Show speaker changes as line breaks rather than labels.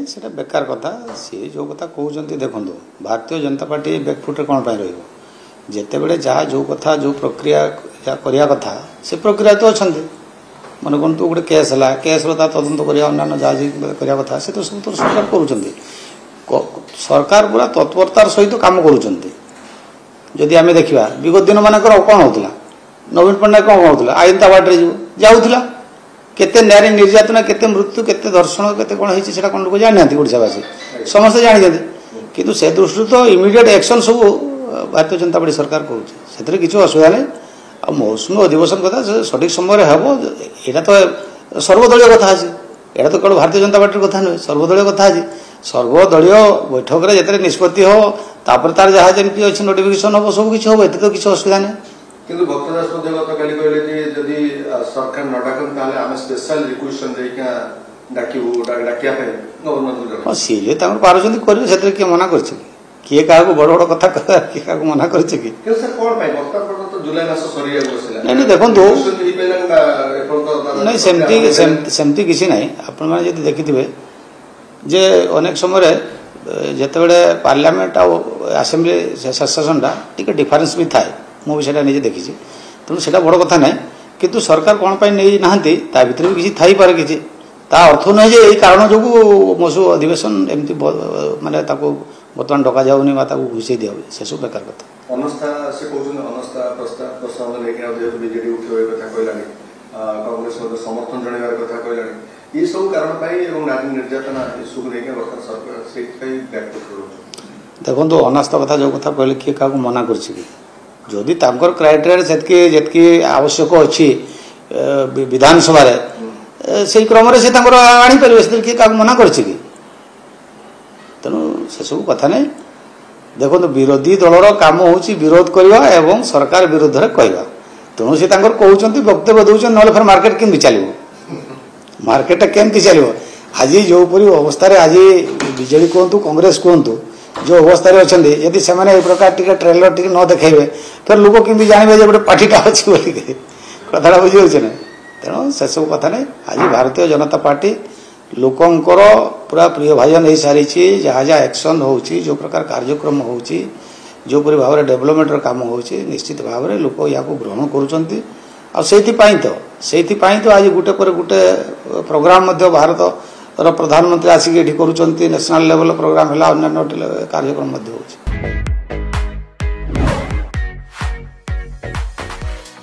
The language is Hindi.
नहीं से बेकार कथा सी जो कथा कहते देखो भारतीय जनता पार्टी बैकफुटे कौन पाई जिते बड़े जहाँ जो कथा जो प्रक्रिया करने कथा से प्रक्रिया तो अच्छा मन कौन तू गोटे केस है केस तदंत करवा अन्य जहाँ करने कथा से तो सब तो सरकार कर सरकार पूरा तत्परतार सहित काम करुँच आम देखा विगत दिन मानक कौन होता नवीन पट्टनायक कौन होता आईन ता बाटे जाऊला केते नारी निर्यातना केते मृत्यु केते दर्शन केते कौन होती है कौन लोग जानी ओडावासी समस्ते जानते किंतु से दृष्टि तो इमिडिएट एक्शन सब भारतीय जनता पार्टी सरकार करुँचे किसी असुविधा नहीं आ मौसुमी अधिवेशन कथा सठिक समय हम यहाँ तो सर्वदलीय कथा अच्छे यहाँ तो केवल भारतीय जनता पार्टी कथा नुहे सर्वदलीय कथा अच्छे सर्वदलीय बैठक में जितने निष्पत्ति हो तापर तार जहाँ जमी अच्छी नोटिफिकेशन हम सब किसी हम ये तो किसी असुविधा नहीं
किंतु भक्तदास गतकाली कहले कि जदि सरकार न डाकन ताले आमे स्पेशल रिक्वेस्ट देइका डाकिबो डाकिया पे गवर्नमेंट को
सी जे तांको पारुचंदी करिवे सेते के मना करछि किए काहा को बड़ बड़ कथा किए काहा को मना करछि कि
सर कोन पाई भक्ता पर तो जुलाई मास सरिया बसिला
नहीं देखो नहीं सेमती किसी नहीं आपण माने जदि देखिथिबे जे अनेक समय जेते बेले पार्लियामेंट आ असेंबली सेशन टा टिके डिफरेंस भी थाए मुझे निजे देखी तेणु से बड़ कथा ना किंतु सरकार कौन पाई नहीं नहांती ता भीतर भी किसी थाई पारे किसी ता अर्थ नुहे जे यही कारण जो मौसू अधिवेशन एमती माने ताको बर्तमान डका जाऊनी घुसई दिया से सब बेकार कथा
अनस्था से कहउछन अनस्था प्रस्ताव प्रसंग लेके जेहेतु बीजेडी उठे कथा कहलानी कांग्रेस समर्थन जणाइबार कथा कहलानी ये सब कारण पाई एवं नारी निर्यातना इश्यू लेके वर्तमान सरकार से बैकफुट करूछ
देखो अनास्था कथा जो कथा कहले किए क्या मना करछि जदि तांकर क्राइटेरिया जितकी आवश्यक अच्छी विधानसभा से क्रम से आनी पारे किए क्या मना कर तेणु से सब कथा नहीं देखो विरोधी दलर काम हूँ विरोध करवा एवं सरकार विरोध में कहवा तेणु से कहते वक्तव्य दौरान ना फिर मार्केट केमती चलो मार्केट केमती चलो आज जो अवस्था आज बीजेडी कहतु कांग्रेस कहतु जो अवस्था अच्छा यदि से प्रकार टी ट्रेलर टी न देखेबे फिर लोग केमती जानवे गोटे पार्टीटा अच्छी कथा बुझे ना तेणु से सब कथा नहीं आज भारतीय जनता पार्टी लोकंर पूरा प्रिय भाजन हो सारी जहाँ जहाँ एक्शन हो प्रकार कार्यक्रम हो जो भाव में डेवलपमेंट काम हो निश्चित भाव में लोक या ग्रहण कर तो आज गोटे पर गोटे प्रोग्राम भारत प्रधानमंत्री आसिक ये करुँच नेशनल लेवल प्रोग्राम है अन्य कार्यक्रम हो।